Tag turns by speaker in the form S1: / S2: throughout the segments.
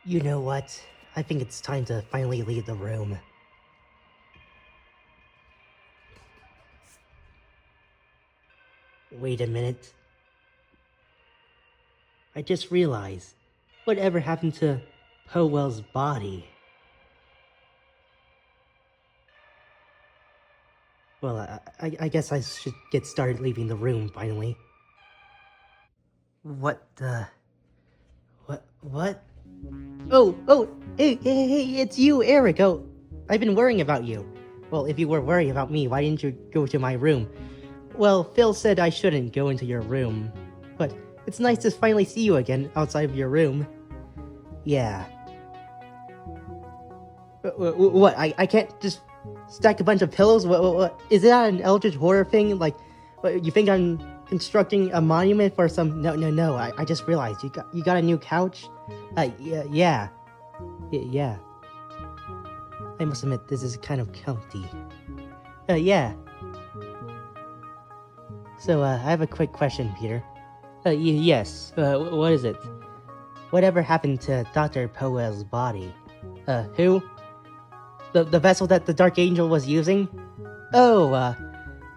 S1: You know what? I think it's time to finally leave the room. Wait a minute. I just realized. Whatever happened to Powell's body? Well, I guess I should get started leaving the room, finally. What the... What? Oh, hey, it's you, Eric. Oh, I've been worrying about you. Well, if you were worried about me, why didn't you go to my room? Well, Phil said I shouldn't go into your room. But it's nice to finally see you again outside of your room. Yeah. What? I can't just stack a bunch of pillows? What? Is that an Eldritch Horror thing? Like, what, you think I'm constructing a monument for some... No. I just realized you got a new couch? Yeah. I must admit, this is kind of comfy. Yeah. So, I have a quick question, Peter. Yes. What is it? Whatever happened to Dr. Powell's body? Who? The vessel that the Dark Angel was using? Oh,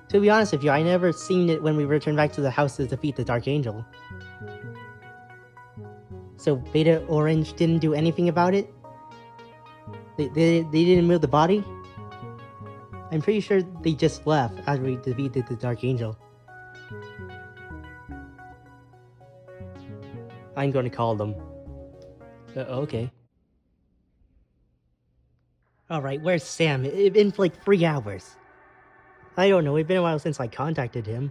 S1: to be honest with you, I never seen it when we returned back to the house to defeat the Dark Angel. So Beta Orange didn't do anything about it? They didn't move the body? I'm pretty sure they just left after we defeated the Dark Angel. I'm going to call them. Okay. Alright, where's Sam? It's been for like 3 hours. I don't know, it's been a while since I contacted him.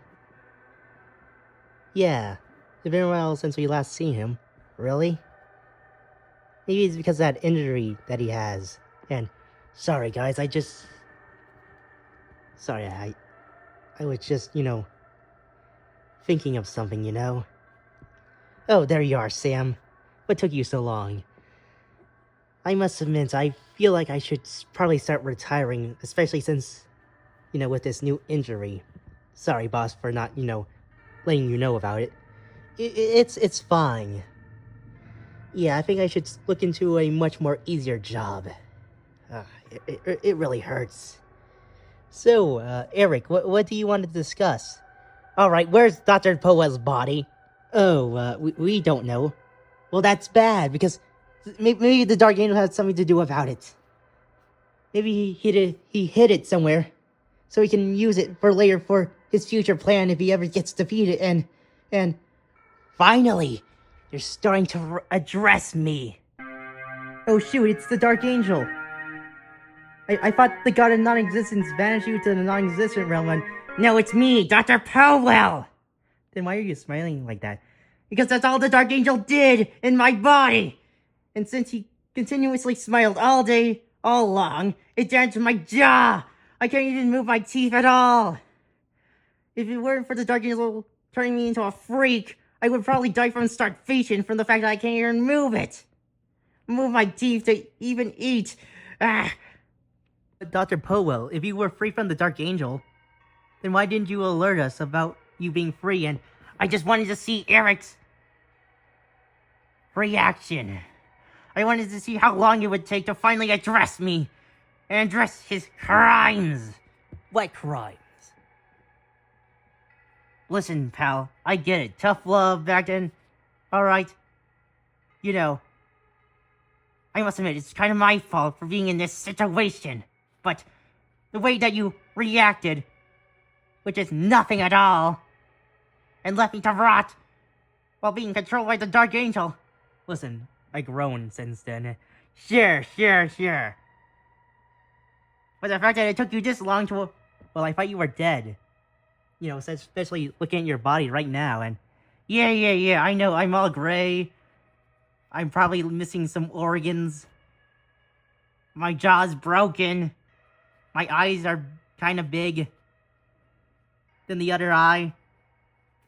S1: Yeah, it's been a while since we last seen him. Really? Maybe it's because of that injury that he has. And, sorry guys, Sorry, I was just, thinking of something, Oh, there you are, Sam. What took you so long? I must admit, I feel like I should probably start retiring, especially since, with this new injury. Sorry, boss, for not, letting you know about it. It's fine. Yeah, I think I should look into a much more easier job. It really hurts. So, Eric, what do you want to discuss? Alright, where's Dr. Powell's body? Oh, we don't know. Well, that's bad, because maybe the Dark Angel had something to do about it. Maybe he hid it somewhere, so he can use it for later for his future plan if he ever gets defeated, and... Finally! You're starting to address me! Oh shoot, it's the Dark Angel! I thought the god of non-existence banished you to the non-existent realm and... No, it's me, Dr. Powell! Then why are you smiling like that? Because that's all the Dark Angel did in my body! And since he continuously smiled all day, all along, it damaged my jaw! I can't even move my teeth at all! If it weren't for the Dark Angel turning me into a freak, I would probably die from starvation from the fact that I can't even move it! Move my teeth to even eat! Ah! Dr. Powell, if you were free from the Dark Angel, then why didn't you alert us about you being free? And I just wanted to see Eric's reaction. I wanted to see how long it would take to finally address me and address his crimes. What crimes? Listen, pal, I get it. Tough love back then. Alright. I must admit, it's kind of my fault for being in this situation. But the way that you reacted, which is nothing at all, and left me to rot while being controlled by the Dark Angel. Listen, I grown since then. Sure. But the fact that it took you this long to... Well, I thought you were dead. Especially looking at your body right now, and... Yeah, I know, I'm all gray. I'm probably missing some organs. My jaw's broken. My eyes are kind of big than the other eye.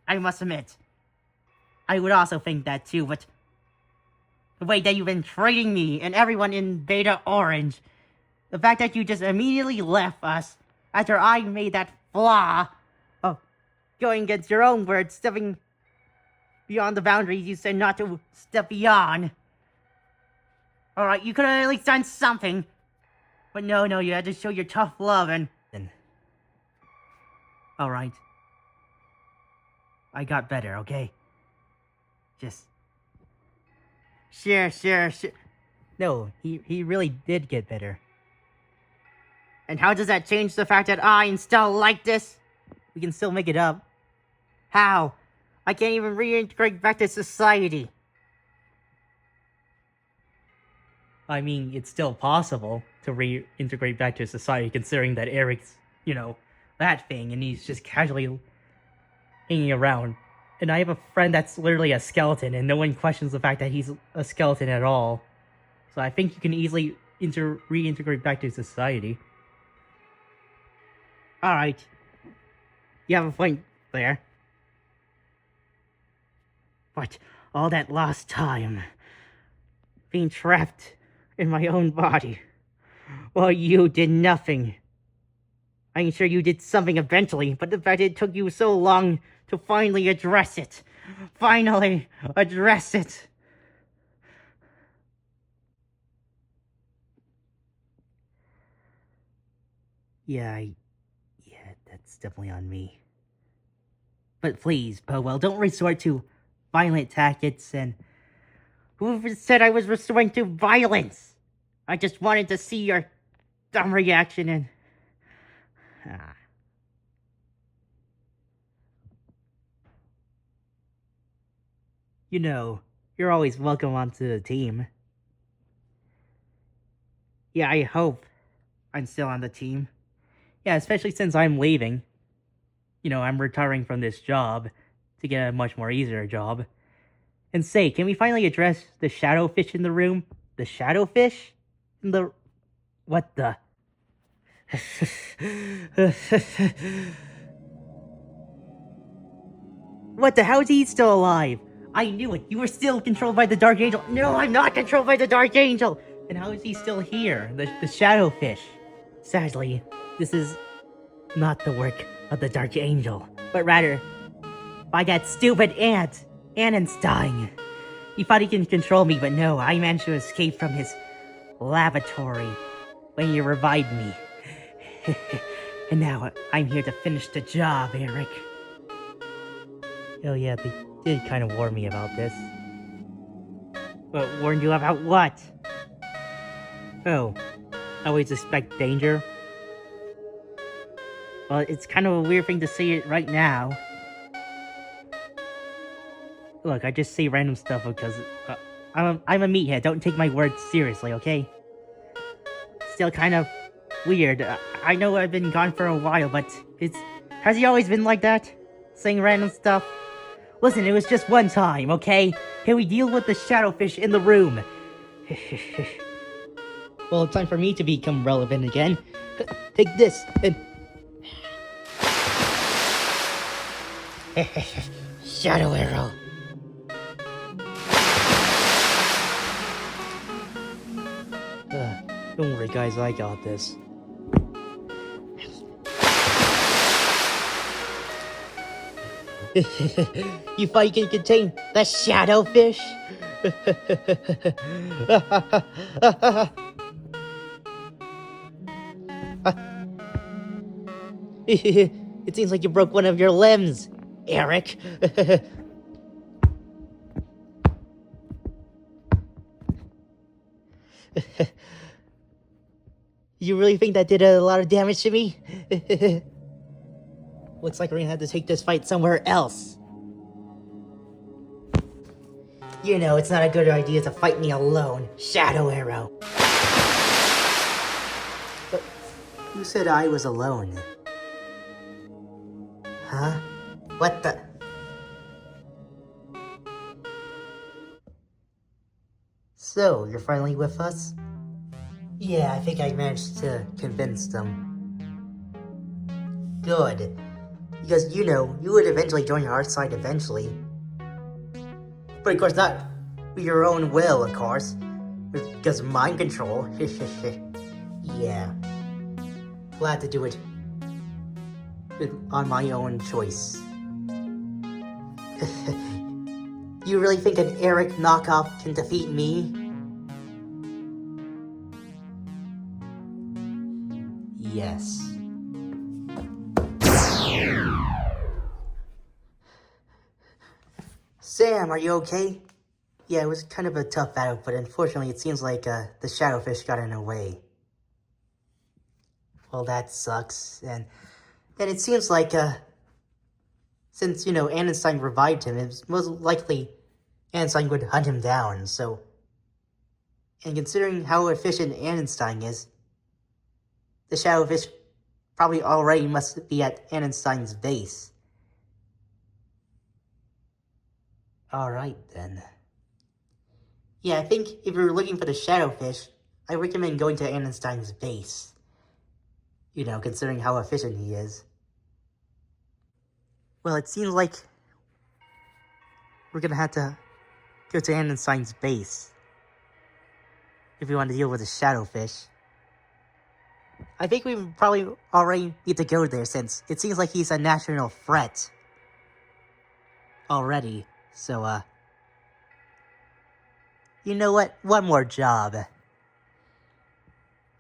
S1: I must admit. I would also think that too, but the way that you've been treating me and everyone in Beta Orange, the fact that you just immediately left us after I made that flaw of going against your own words, stepping beyond the boundaries you said not to step beyond. Alright, you could have at least done something. But no, you had to show your tough love and... Alright. I got better, okay? Just... Sure. No, he really did get better. And how does that change the fact that I am still like this? We can still make it up. How? I can't even reintegrate back to society. I mean, it's still possible to reintegrate back to society, considering that Eric's, that thing, and he's just casually hanging around. And I have a friend that's literally a skeleton, and no one questions the fact that he's a skeleton at all. So I think you can easily reintegrate back to society. Alright. You have a point there. But all that lost time, being trapped in my own body, while you did nothing. I'm sure you did something eventually, but the fact it took you so long to finally address it. Finally address it. Yeah, that's definitely on me. But please, Powell, don't resort to violent tactics and... Whoever said I was resorting to violence? I just wanted to see your dumb reaction and... You're always welcome onto the team. Yeah, I hope I'm still on the team. Yeah, especially since I'm leaving. I'm retiring from this job to get a much more easier job. And say, can we finally address the shadowfish in the room? The shadowfish? What the? What the? How is he still alive? I knew it. You were still controlled by the Dark Angel. No, I'm not controlled by the Dark Angel. And how is he still here? The shadowfish. Sadly, this is not the work of the Dark Angel, but rather by that stupid ant, Annenstein. He thought he can control me, but no, I managed to escape from his lavatory when he revived me. And now I'm here to finish the job, Eric. Oh yeah, they did kind of warn me about this. But warned you about what? Oh, always expect danger? Well, it's kind of a weird thing to say it right now. Look, I just say random stuff because I'm a meathead. Don't take my words seriously, okay? Still kind of weird. I know I've been gone for a while, but has he always been like that? Saying random stuff? Listen, it was just one time, okay? Can we deal with the shadowfish in the room? Well, it's time for me to become relevant again. Take this and... Shadow arrow. Don't worry, guys, I got this. You thought you could contain the shadowfish? It seems like you broke one of your limbs, Eric. You really think that did a lot of damage to me? Looks like we're gonna have to take this fight somewhere else. It's not a good idea to fight me alone, Shadow Arrow. But who said I was alone? Huh? What the... So, you're finally with us? Yeah, I think I managed to convince them. Good. Because, you know, you would eventually join our side eventually. But of course not with your own will, of course. Because of mind control. Yeah. Glad to do it on my own choice. You really think an Eric knockoff can defeat me? Yes. Sam, are you okay? Yeah, it was kind of a tough battle, but unfortunately it seems like the shadowfish got in the way. Well, that sucks. And it seems like, since, you know, Einstein revived him, it's most likely Einstein would hunt him down, so... And considering how efficient Einstein is, the shadowfish probably already must be at Einstein's base. Alright, then. Yeah, I think if you're looking for the shadowfish, I recommend going to Einstein's base. You know, considering how efficient he is. Well, it seems like we're gonna have to go to Einstein's base if we want to deal with the shadowfish. I think we probably already need to go there since it seems like he's a national threat already. So, you know what? One more job.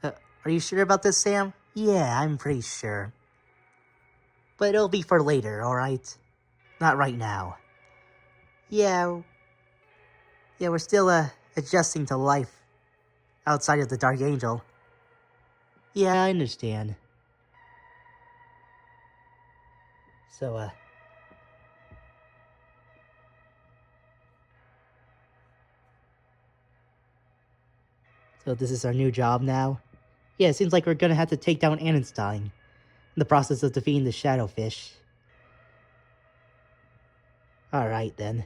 S1: Are you sure about this, Sam? Yeah, I'm pretty sure. But it'll be for later, alright? Not right now. Yeah, we're still, adjusting to life outside of the Dark Angel. Yeah, I understand. So, So this is our new job now? Yeah, it seems like we're gonna have to take down Einstein in the process of defeating the shadowfish. Alright then.